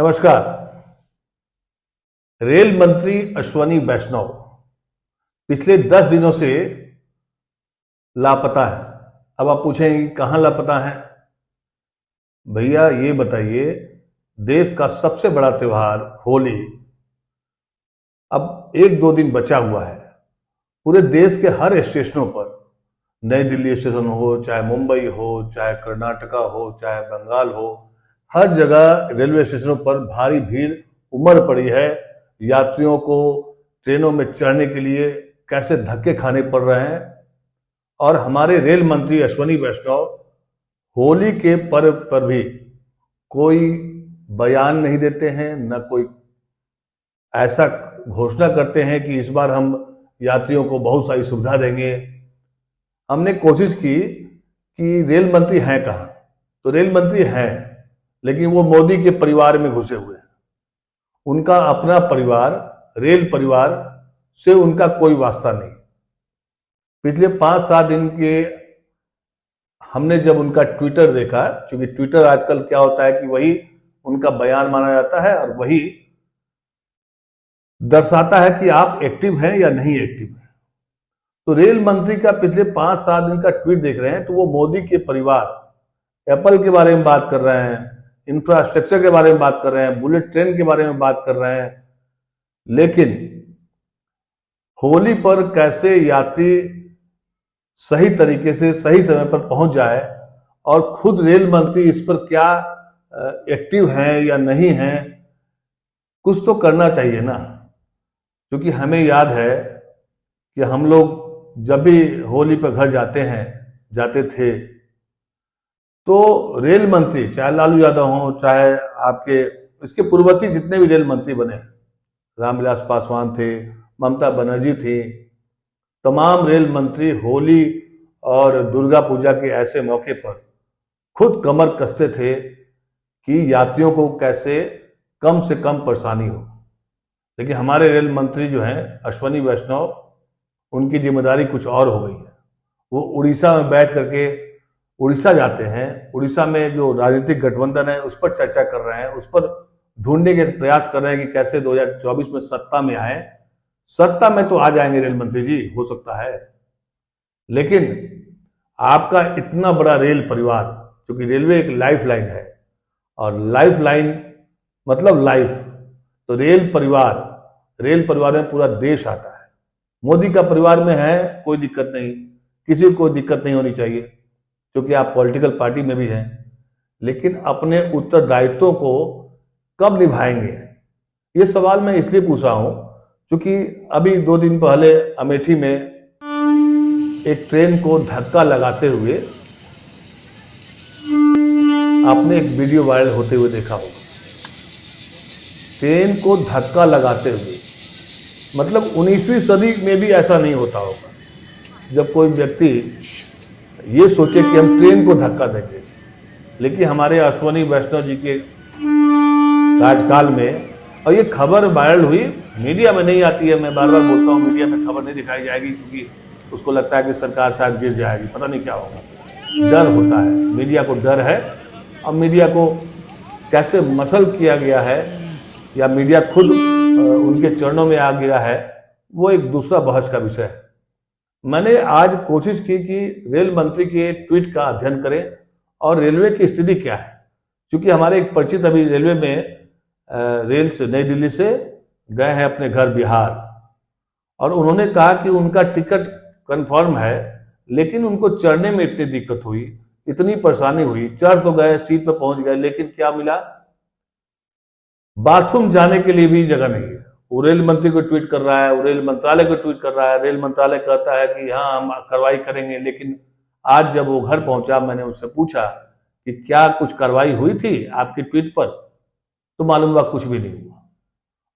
नमस्कार। रेल मंत्री अश्वनी वैष्णव पिछले 10 दिनों से लापता है। अब आप पूछेंगे कहां लापता है। भैया ये बताइए, देश का सबसे बड़ा त्योहार होली अब 1-2 दिन बचा हुआ है। पूरे देश के हर स्टेशनों पर, नई दिल्ली स्टेशन हो, चाहे मुंबई हो, चाहे कर्नाटका हो, चाहे बंगाल हो, हर जगह रेलवे स्टेशनों पर भारी भीड़ उमड़ पड़ी है। यात्रियों को ट्रेनों में चढ़ने के लिए कैसे धक्के खाने पड़ रहे हैं। और हमारे रेल मंत्री अश्वनी वैष्णव होली के पर्व पर भी कोई बयान नहीं देते हैं, न कोई ऐसा घोषणा करते हैं कि इस बार हम यात्रियों को बहुत सारी सुविधा देंगे। हमने कोशिश की कि रेल मंत्री हैं कहाँ, तो रेल मंत्री हैं लेकिन वो मोदी के परिवार में घुसे हुए हैं। उनका अपना परिवार, रेल परिवार से उनका कोई वास्ता नहीं। पिछले 5-7 दिन के हमने जब उनका ट्विटर देखा, क्योंकि ट्विटर आजकल क्या होता है कि वही उनका बयान माना जाता है और वही दर्शाता है कि आप एक्टिव हैं या नहीं एक्टिव हैं। तो रेल मंत्री का पिछले 5-7 दिन का ट्वीट देख रहे हैं तो वो मोदी के परिवार, एप्पल के बारे में बात कर रहे हैं, इंफ्रास्ट्रक्चर के बारे में बात कर रहे हैं, बुलेट ट्रेन के बारे में बात कर रहे हैं। लेकिन होली पर कैसे यात्री सही तरीके से सही समय पर पहुंच जाए, और खुद रेल मंत्री इस पर क्या एक्टिव हैं या नहीं हैं, कुछ तो करना चाहिए ना। क्योंकि हमें याद है कि हम लोग जब भी होली पर घर जाते थे, तो रेल मंत्री, चाहे लालू यादव हो, चाहे आपके इसके पूर्ववर्ती जितने भी रेल मंत्री बने, रामविलास पासवान थे, ममता बनर्जी थी, तमाम रेल मंत्री होली और दुर्गा पूजा के ऐसे मौके पर खुद कमर कसते थे कि यात्रियों को कैसे कम से कम परेशानी हो। लेकिन हमारे रेल मंत्री जो हैं अश्वनी वैष्णव, उनकी जिम्मेदारी कुछ और हो गई है। वो उड़ीसा में बैठ करके उड़ीसा जाते हैं, उड़ीसा में जो राजनीतिक गठबंधन है उस पर चर्चा कर रहे हैं, उस पर ढूंढने के प्रयास कर रहे हैं कि कैसे 2024 में सत्ता में आए। सत्ता में तो आ जाएंगे रेल मंत्री जी, हो सकता है, लेकिन आपका इतना बड़ा रेल परिवार, क्योंकि रेलवे एक लाइफ लाइन है और लाइफ लाइन मतलब लाइफ, तो रेल परिवार में पूरा देश आता है। मोदी का परिवार में है, कोई दिक्कत नहीं, किसी को कोई दिक्कत नहीं होनी चाहिए क्योंकि आप पॉलिटिकल पार्टी में भी हैं। लेकिन अपने उत्तरदायित्वों को कब निभाएंगे, ये सवाल मैं इसलिए पूछ रहा हूं क्योंकि अभी 2 दिन पहले अमेठी में एक ट्रेन को धक्का लगाते हुए आपने एक वीडियो वायरल होते हुए देखा होगा। ट्रेन को धक्का लगाते हुए, मतलब 19वीं सदी में भी ऐसा नहीं होता होगा जब कोई व्यक्ति ये सोचे कि हम ट्रेन को धक्का देंगे। लेकिन हमारे अश्वनी वैष्णव जी के कार्यकाल में, और ये खबर वायरल हुई, मीडिया में नहीं आती है, मैं बार बार बोलता हूँ मीडिया में खबर नहीं दिखाई जाएगी क्योंकि उसको लगता है कि सरकार शायद गिर जाएगी, पता नहीं क्या होगा। डर होता है, मीडिया को डर है। अब मीडिया को कैसे मसल किया गया है या मीडिया खुद उनके चरणों में आ गिरा है, वो एक दूसरा बहस का विषय है। मैंने आज कोशिश की कि रेल मंत्री के ट्वीट का अध्ययन करें और रेलवे की स्थिति क्या है। क्योंकि हमारे एक परिचित अभी रेलवे में रेल से नई दिल्ली से गए हैं अपने घर बिहार, और उन्होंने कहा कि उनका टिकट कंफर्म है लेकिन उनको चढ़ने में इतनी दिक्कत हुई, इतनी परेशानी हुई, चढ़ तो गए, सीट पर पहुंच गए, लेकिन क्या मिला, बाथरूम जाने के लिए भी जगह नहीं है। वो रेल मंत्री को ट्वीट कर रहा है, वो रेल मंत्रालय को ट्वीट कर रहा है, रेल मंत्रालय कहता है कि हाँ हम कार्रवाई करेंगे। लेकिन आज जब वो घर पहुंचा, मैंने उससे पूछा कि क्या कुछ कार्रवाई हुई थी आपकी ट्वीट पर, तो मालूम हुआ कुछ भी नहीं हुआ,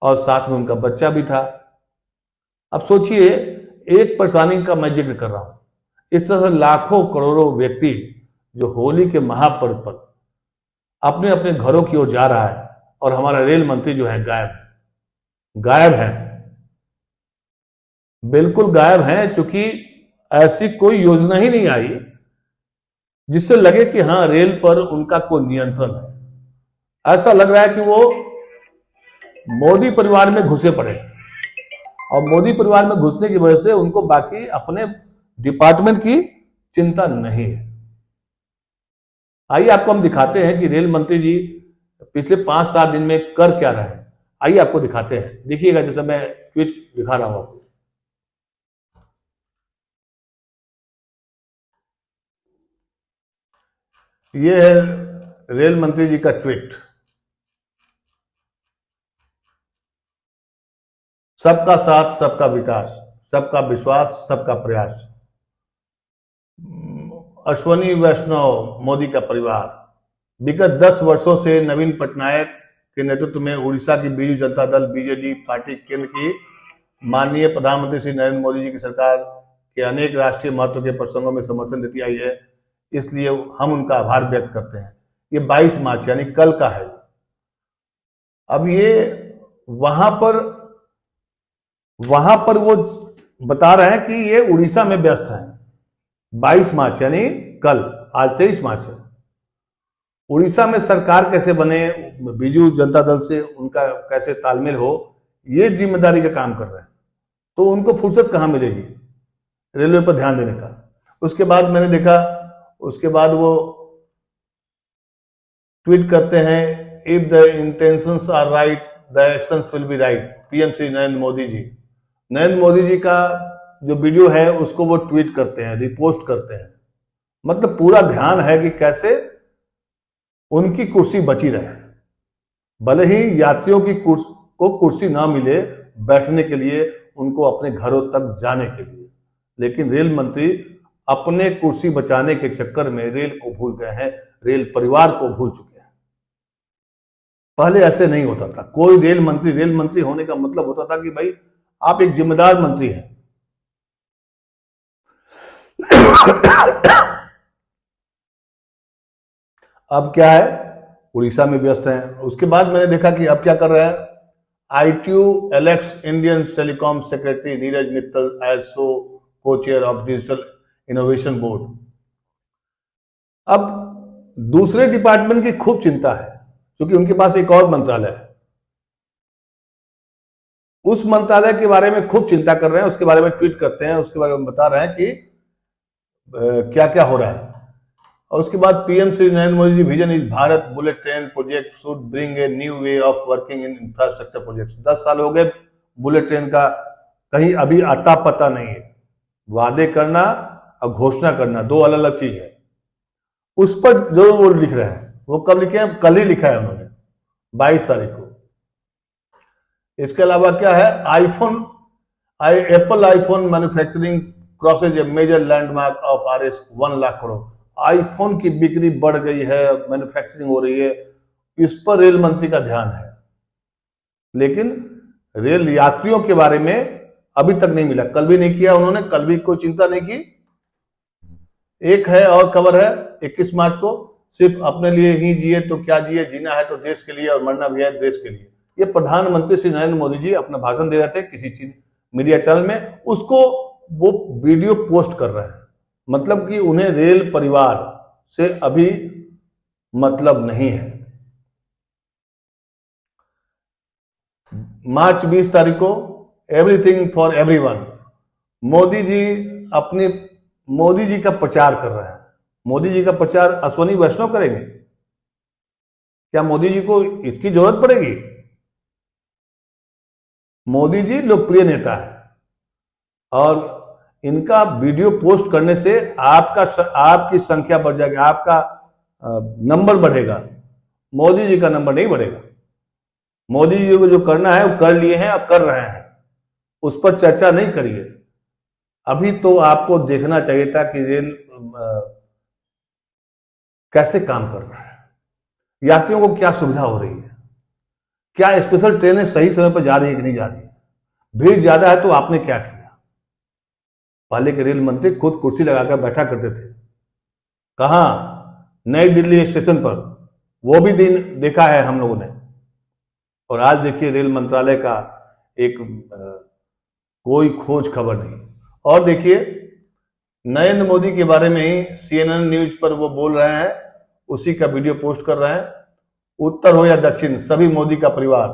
और साथ में उनका बच्चा भी था। अब सोचिए, एक परेशानी का मैं जिक्र कर रहा हूं, इस तरह से लाखों करोड़ों व्यक्ति जो होली के महापर्व पर अपने अपने घरों की ओर जा रहा है, और हमारा रेल मंत्री जो है गायब है, बिल्कुल गायब है। क्योंकि ऐसी कोई योजना ही नहीं आई जिससे लगे कि हाँ रेल पर उनका कोई नियंत्रण है। ऐसा लग रहा है कि वो मोदी परिवार में घुसे पड़े हैं, और मोदी परिवार में घुसने की वजह से उनको बाकी अपने डिपार्टमेंट की चिंता नहीं है। आइए आपको हम दिखाते हैं कि रेल मंत्री जी पिछले 5-7 दिन में कर क्या रहे हैं। आइए आपको दिखाते हैं, देखिएगा, जैसे मैं ट्वीट दिखा रहा हूं आपको। ये है रेल मंत्री जी का ट्वीट। सबका साथ, सबका विकास, सबका विश्वास, सबका प्रयास। अश्वनी वैष्णव मोदी का परिवार। विगत 10 वर्षों से नवीन पटनायक के नेतृत्व में उड़ीसा की बीजू जनता दल बीजेडी पार्टी केंद्र की माननीय प्रधानमंत्री श्री नरेंद्र मोदी जी की सरकार के अनेक राष्ट्रीय महत्व के प्रसंगों में समर्थन देती आई है, इसलिए हम उनका आभार व्यक्त करते हैं। ये 22 मार्च यानी कल का है। अब ये वहां पर वो बता रहे हैं कि ये उड़ीसा में व्यस्त हैं। 22 मार्च यानी कल, आज 23 मार्च है। उड़ीसा में सरकार कैसे बने, बीजू जनता दल से उनका कैसे तालमेल हो, ये जिम्मेदारी का काम कर रहे हैं। तो उनको फुर्सत कहां मिलेगी रेलवे पर ध्यान देने का। उसके बाद मैंने देखा, उसके बाद वो ट्वीट करते हैं, if the intentions are right the actions will be right. PM Shri Narendra Modi ji, Narendra Modi ji का जो वीडियो है उसको वो ट्वीट करते हैं, रिपोस्ट करते हैं। मतलब पूरा ध्यान है कि कैसे उनकी कुर्सी बची रहे, भले ही यात्रियों की कुर्सी ना मिले बैठने के लिए, उनको अपने घरों तक जाने के लिए। लेकिन रेल मंत्री अपने कुर्सी बचाने के चक्कर में रेल को भूल गए हैं, रेल परिवार को भूल चुके हैं। पहले ऐसे नहीं होता था। कोई रेल मंत्री होने का मतलब होता था कि भाई आप एक जिम्मेदार मंत्री हैं। अब क्या है, उड़ीसा में व्यस्त हैं। उसके बाद मैंने देखा कि अब क्या कर रहे हैं, ITU elects Indian Telecom Secretary Neeraj Mittal as so co-chair of digital innovation board. अब दूसरे डिपार्टमेंट की खूब चिंता है, क्योंकि उनके पास एक और मंत्रालय है। उस मंत्रालय के बारे में खूब चिंता कर रहे हैं, उसके बारे में ट्वीट करते हैं, उसके बारे में बता रहे हैं कि क्या क्या हो रहा है। और उसके बाद PM Shri Narendra Modi ji vision is Bharat bullet train project should bring a new way of working in infrastructure project. 10 साल हो गए बुलेट ट्रेन का, कहीं अभी अता पता नहीं है। वादे करना और घोषणा करना दो अलग अलग चीज है। उस पर जो वो लिख रहे हैं, वो कब लिखे हैं, कल ही लिखा है उन्होंने, 22 तारीख को। इसके अलावा क्या है, Apple iPhone manufacturing crosses a major landmark of RS 1 lakh crore. IPhone की बिक्री बढ़ गई है, मैन्युफैक्चरिंग हो रही है, इस पर रेल मंत्री का ध्यान है। लेकिन रेल यात्रियों के बारे में अभी तक नहीं मिला, कल भी नहीं किया उन्होंने, कल भी कोई चिंता नहीं की। एक है और खबर है 21 मार्च को, सिर्फ अपने लिए ही जिए तो क्या जिए, जीना है तो देश के लिए और मरना भी है देश के लिए। ये प्रधानमंत्री श्री नरेंद्र मोदी जी अपना भाषण दे रहे थे किसी मीडिया चैनल में, उसको वो वीडियो पोस्ट कर रहे हैं। मतलब कि उन्हें रेल परिवार से अभी मतलब नहीं है। मार्च 20 तारीख को everything for everyone, Modi ji का प्रचार कर रहे हैं। मोदी जी का प्रचार अश्वनी वैष्णव करेंगे क्या? मोदी जी को इसकी जरूरत पड़ेगी? मोदी जी लोकप्रिय नेता है और इनका वीडियो पोस्ट करने से आपकी संख्या बढ़ जाएगी, आपका नंबर बढ़ेगा। मोदी जी का नंबर नहीं बढ़ेगा। मोदी जी को जो करना है वो कर लिए हैं और कर रहे हैं, उस पर चर्चा नहीं करिए। अभी तो आपको देखना चाहिए था कि रेल कैसे काम कर रहा है, यात्रियों को क्या सुविधा हो रही है, क्या स्पेशल ट्रेनें सही समय पर जा रही है कि नहीं जा रही है, भीड़ ज्यादा है तो आपने क्या किया। पहले के रेल मंत्री खुद कुर्सी लगाकर बैठा करते थे, कहां, नई दिल्ली स्टेशन पर, वो भी दिन देखा है हम लोगों ने। और आज देखिए रेल मंत्रालय का एक कोई खोज खबर नहीं। और देखिए नरेंद्र मोदी के बारे में ही CNN न्यूज पर वो बोल रहे हैं, उसी का वीडियो पोस्ट कर रहे हैं। उत्तर हो या दक्षिण, सभी मोदी का परिवार।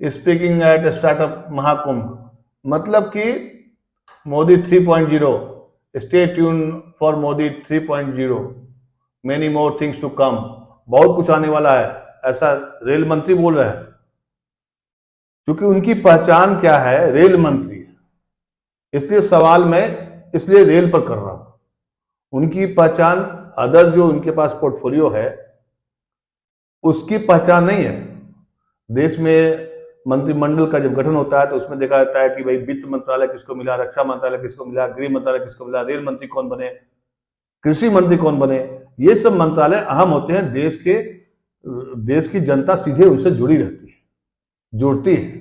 स्पीकिंग एट स्टार्टअप महाकुंभ, मतलब कि Modi 3.0, stay tune for Modi 3.0, many more things to come, बहुत कुछ आने वाला है, ऐसा रेल मंत्री बोल रहे हैं। क्योंकि उनकी पहचान क्या है, रेल मंत्री है, इसलिए सवाल मैं इसलिए रेल पर कर रहा हूं। उनकी पहचान अदर जो उनके पास पोर्टफोलियो है उसकी पहचान नहीं है। देश में मंत्रिमंडल का जब गठन होता है तो उसमें देखा जाता है कि भाई वित्त मंत्रालय किसको मिला, रक्षा मंत्रालय किसको मिला, गृह मंत्रालय किसको मिला, रेल मंत्री कौन बने, कृषि मंत्री कौन बने। ये सब मंत्रालय अहम होते हैं, देश की जनता सीधे उनसे जुड़ी रहती है, जुड़ती है।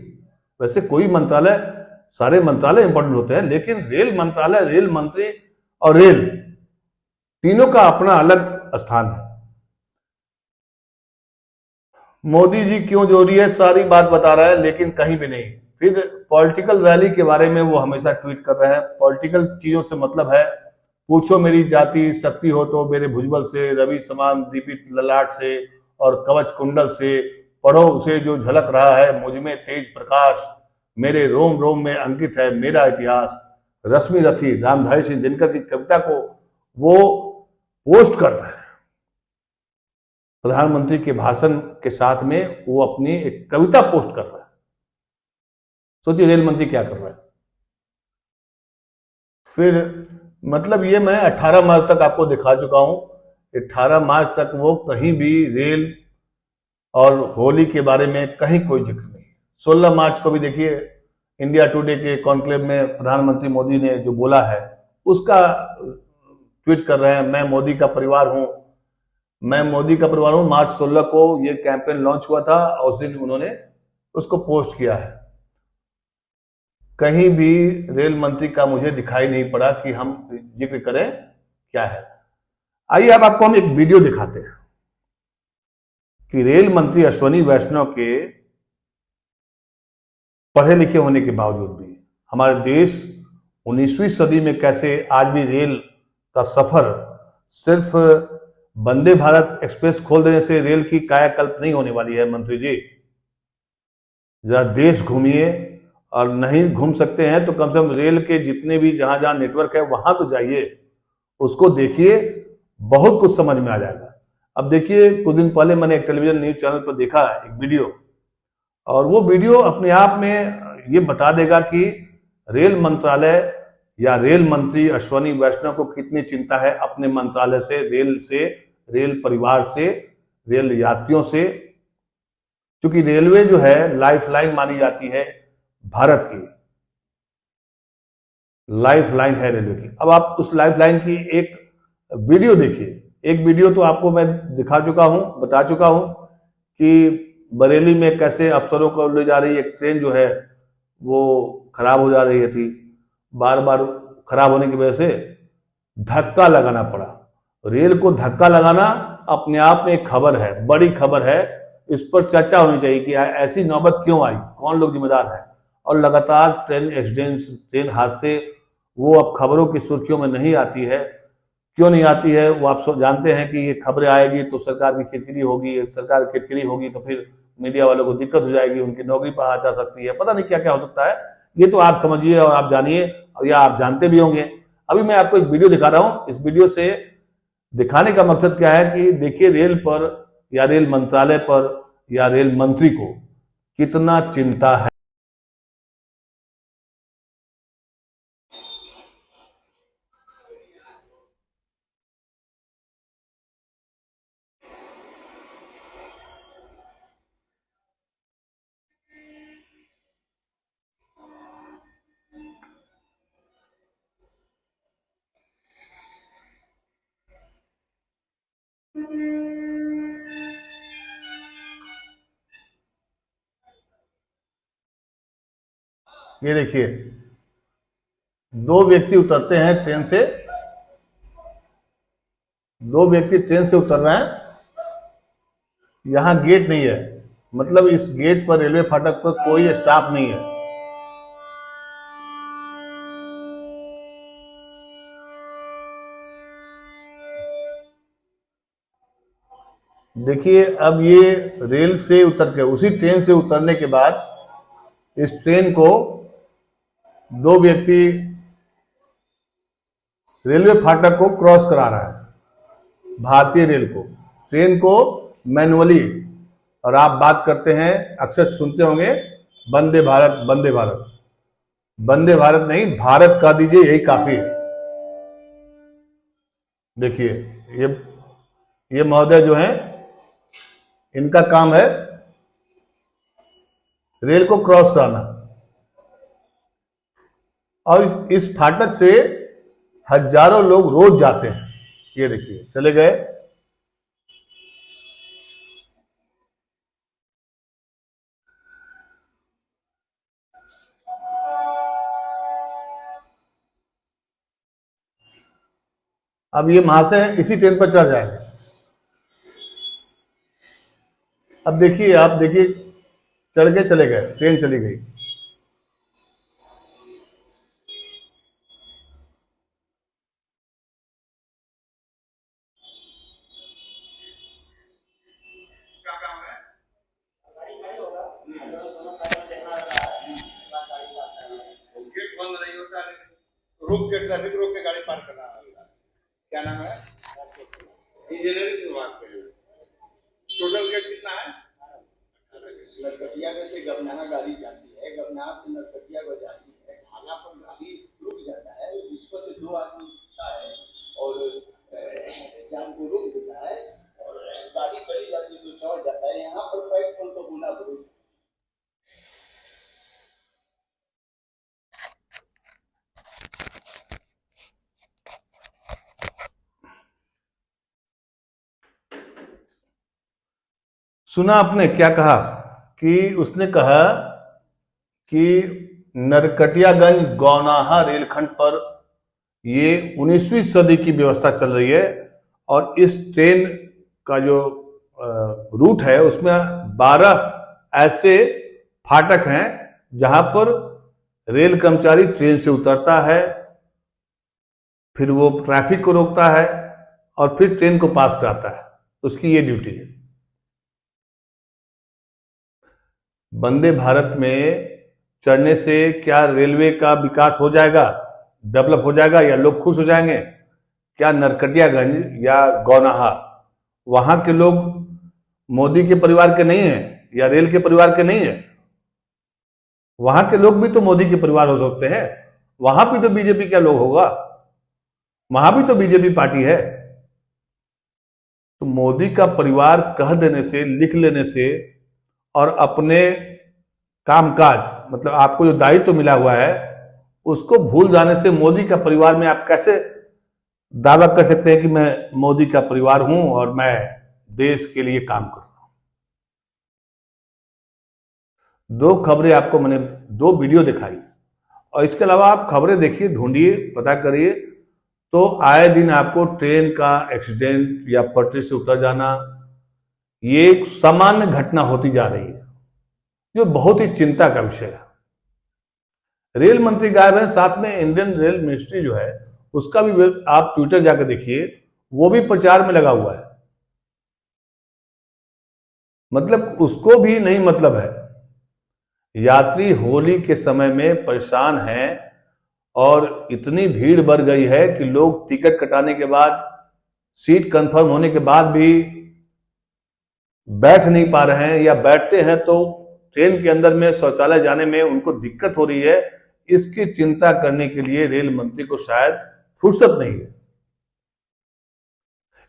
वैसे कोई मंत्रालय, सारे मंत्रालय इंपॉर्टेंट होते हैं, लेकिन रेल मंत्रालय, रेल मंत्री और रेल, तीनों का अपना अलग स्थान है। मोदी जी क्यों जोड़ी है, सारी बात बता रहा है, लेकिन कहीं भी नहीं। फिर पॉलिटिकल रैली के बारे में वो हमेशा ट्वीट कर रहे हैं। पॉलिटिकल चीजों से मतलब है, पूछो मेरी जाति शक्ति हो तो मेरे भुजबल से, रवि समान दीपित ललाट से और कवच कुंडल से, पढ़ो उसे जो झलक रहा है मुझ में तेज प्रकाश, मेरे रोम रोम में अंकित है मेरा इतिहास। रश्मि रथी, रामधारी सिंह दिनकर की कविता को वो पोस्ट कर रहे हैं प्रधानमंत्री के भाषण के साथ में, वो अपनी एक कविता पोस्ट कर रहा है। सोचिए रेल मंत्री क्या कर रहा है। फिर मतलब ये मैं 18 मार्च तक आपको दिखा चुका हूं। 18 मार्च तक वो कहीं भी रेल और होली के बारे में कहीं कोई जिक्र नहीं। 16 मार्च को भी देखिए इंडिया टुडे के कॉन्क्लेव में प्रधानमंत्री मोदी ने जो बोला है उसका ट्वीट कर रहे हैं, मैं मोदी का परिवार हूं, मैं मोदी का परिवार हूं। मार्च 16 को ये कैंपेन लॉन्च हुआ था और उस दिन उन्होंने उसको पोस्ट किया है। कहीं भी रेल मंत्री का मुझे दिखाई नहीं पड़ा कि हम जिक्र करें क्या है। आइए अब आपको हम एक वीडियो दिखाते हैं कि रेल मंत्री अश्वनी वैष्णव के पढ़े लिखे होने के बावजूद भी हमारे देश 19वीं सदी में कैसे आज भी रेल का सफर सिर्फ वंदे भारत एक्सप्रेस खोल देने से रेल की कायाकल्प नहीं होने वाली है। मंत्री जी जरा देश घूमिए, और नहीं घूम सकते हैं तो कम से कम रेल के जितने भी जहां जहां नेटवर्क है वहां तो जाइए, उसको देखिए, बहुत कुछ समझ में आ जाएगा। अब देखिए कुछ दिन पहले मैंने एक टेलीविजन न्यूज चैनल पर देखा एक वीडियो, और वो वीडियो अपने आप में ये बता देगा कि रेल मंत्रालय या रेल मंत्री अश्वनी वैष्णव को कितनी चिंता है अपने मंत्रालय से, रेल परिवार से, रेल यात्रियों से। क्योंकि रेलवे जो है लाइफलाइन मानी जाती है, भारत की लाइफलाइन है रेलवे की। अब आप उस लाइफलाइन की एक वीडियो देखिए। एक वीडियो तो आपको मैं दिखा चुका हूं, बता चुका हूं कि बरेली में कैसे अफसरों को ले जा रही एक ट्रेन जो है वो खराब हो जा रही थी, बार बार खराब होने की वजह से धक्का लगाना पड़ा। रेल को धक्का लगाना अपने आप में एक खबर है, बड़ी खबर है, इस पर चर्चा होनी चाहिए कि ऐसी नौबत क्यों आई, कौन लोग जिम्मेदार है। और लगातार ट्रेन एक्सीडेंट्स, ट्रेन हादसे, वो अब खबरों की सुर्खियों में नहीं आती है। क्यों नहीं आती है वो आप जानते हैं कि ये खबरें आएगी तो सरकार की किरकिरी होगी, सरकार की किरकिरी होगी तो फिर मीडिया वालों को दिक्कत हो जाएगी, उनकी नौकरी पर आ जा सकती है, पता नहीं क्या क्या हो सकता है। ये तो आप समझिए और आप जानिए, और या आप जानते भी होंगे। अभी मैं आपको एक वीडियो दिखा रहा हूं। इस वीडियो से दिखाने का मकसद क्या है कि देखिए रेल पर या रेल मंत्रालय पर या रेल मंत्री को कितना चिंता है। ये देखिए दो व्यक्ति उतरते हैं ट्रेन से, दो व्यक्ति ट्रेन से उतर रहे हैं। यहां गेट नहीं है, मतलब इस गेट पर, रेलवे फाटक पर कोई स्टाफ नहीं है। देखिए अब ये रेल से उतर के, उसी ट्रेन से उतरने के बाद इस ट्रेन को दो व्यक्ति रेलवे फाटक को क्रॉस करा रहा है, भारतीय रेल को, ट्रेन को मैनुअली। और आप बात करते हैं, अक्सर सुनते होंगे वंदे भारत, वंदे भारत। वंदे भारत नहीं, भारत कह दीजिए, यही काफी है। देखिए ये महोदय जो हैं, इनका काम है रेल को क्रॉस कराना, और इस फाटक से हजारों लोग रोज जाते हैं। ये देखिए चले गए। अब ये महाशय इसी ट्रेन पर चढ़ जाएंगे। अब देखिए, आप देखिए, चढ़ के चले गए, ट्रेन चली गई। रोक के ट्रैफिक रोक के गाड़ी पार करना। क्या नाम है? इंजीनियरिंग विभाग के। टोटल गेट कितना है? नरकटिया से गबनाना गाड़ी जाती है, गबनाना से नरकटिया को जाती है, ढाला पर गाड़ी रुक जाता है, उसको से दो आदमी उठता है और जाम को रोक देता है और गाड़ी चली जाती है तो चढ़ जाता है। यहाँ पर पैक पर तो गुना बरूद। सुना आपने क्या कहा? कि उसने कहा कि नरकटियागंज गौनाहा रेलखंड पर ये 19वीं सदी की व्यवस्था चल रही है, और इस ट्रेन का जो रूट है उसमें 12 ऐसे फाटक हैं जहां पर रेल कर्मचारी ट्रेन से उतरता है, फिर वो ट्रैफिक को रोकता है और फिर ट्रेन को पास कराता है। उसकी ये ड्यूटी है। वंदे भारत में चढ़ने से क्या रेलवे का विकास हो जाएगा, डेवलप हो जाएगा, या लोग खुश हो जाएंगे? क्या नरकटियागंज या गौनाहा वहां के लोग मोदी के परिवार के नहीं हैं या रेल के परिवार के नहीं हैं? वहां के लोग भी तो मोदी के परिवार हो सकते हैं। वहां भी तो बीजेपी का लोग होगा, वहां भी तो बीजेपी पार्टी है। तो मोदी का परिवार कह देने से, लिख लेने से, और अपने कामकाज, मतलब आपको जो दायित्व तो मिला हुआ है, उसको भूल जाने से मोदी का परिवार में आप कैसे दावा कर सकते हैं कि मैं मोदी का परिवार हूं और मैं देश के लिए काम कर रहा हूं? दो खबरें आपको मैंने, दो वीडियो दिखाई, और इसके अलावा आप खबरें देखिए, ढूंढिए, पता करिए, तो आए दिन आपको ट्रेन का एक्सीडेंट या पटरी से उतर जाना, ये एक सामान्य घटना होती जा रही है, जो बहुत ही चिंता का विषय है। रेल मंत्री गायब है, साथ में इंडियन रेल मिनिस्ट्री जो है उसका भी आप ट्विटर जाकर देखिए, वो भी प्रचार में लगा हुआ है। मतलब उसको भी नहीं मतलब है। यात्री होली के समय में परेशान हैं, और इतनी भीड़ बढ़ गई है कि लोग टिकट कटाने के बाद, सीट कंफर्म होने के बाद भी बैठ नहीं पा रहे हैं, या बैठते हैं तो ट्रेन के अंदर में शौचालय जाने में उनको दिक्कत हो रही है। इसकी चिंता करने के लिए रेल मंत्री को शायद फुर्सत नहीं है।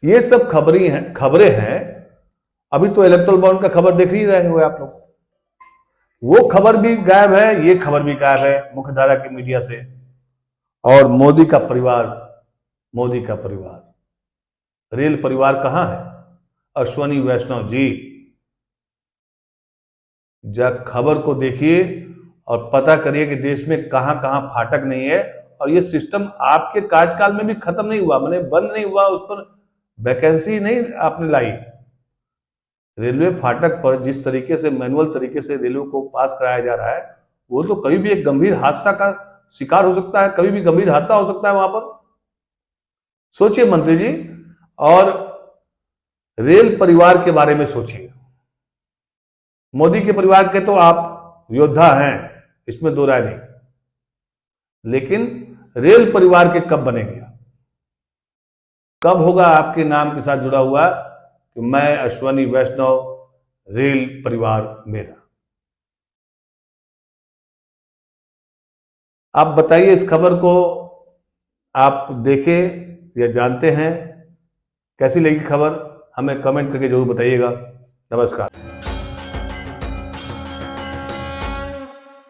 ये सब खबरें हैं। अभी तो इलेक्ट्रल बॉन्ड का खबर देख ही रहे होंगे आप लोग, वो खबर भी गायब है, ये खबर भी गायब है मुख्यधारा की मीडिया से। और मोदी का परिवार, मोदी का परिवार, रेल परिवार कहां है? अश्वनी वैष्णव जी, जब खबर को देखिए और पता करिए कि देश में कहां कहां फाटक नहीं है, और ये सिस्टम आपके कार्यकाल में भी खत्म नहीं हुआ, मैंने बंद नहीं हुआ, उस पर वैकेंसी नहीं आपने लाई। रेलवे फाटक पर जिस तरीके से मैनुअल तरीके से रेलवे को पास कराया जा रहा है, वो तो कभी भी एक गंभीर हादसा का शिकार हो सकता है, कभी भी गंभीर हादसा हो सकता है वहां पर। सोचिए मंत्री जी, और रेल परिवार के बारे में सोचिए। मोदी के परिवार के तो आप योद्धा हैं, इसमें दो राय नहीं। लेकिन रेल परिवार के कब बनेंगे आप? कब होगा आपके नाम के साथ जुड़ा हुआ कि मैं अश्वनी वैष्णव, रेल परिवार मेरा? आप बताइए, इस खबर को आप देखे या जानते हैं? कैसी लगी खबर? हमें कमेंट करके जरूर बताइएगा। नमस्कार।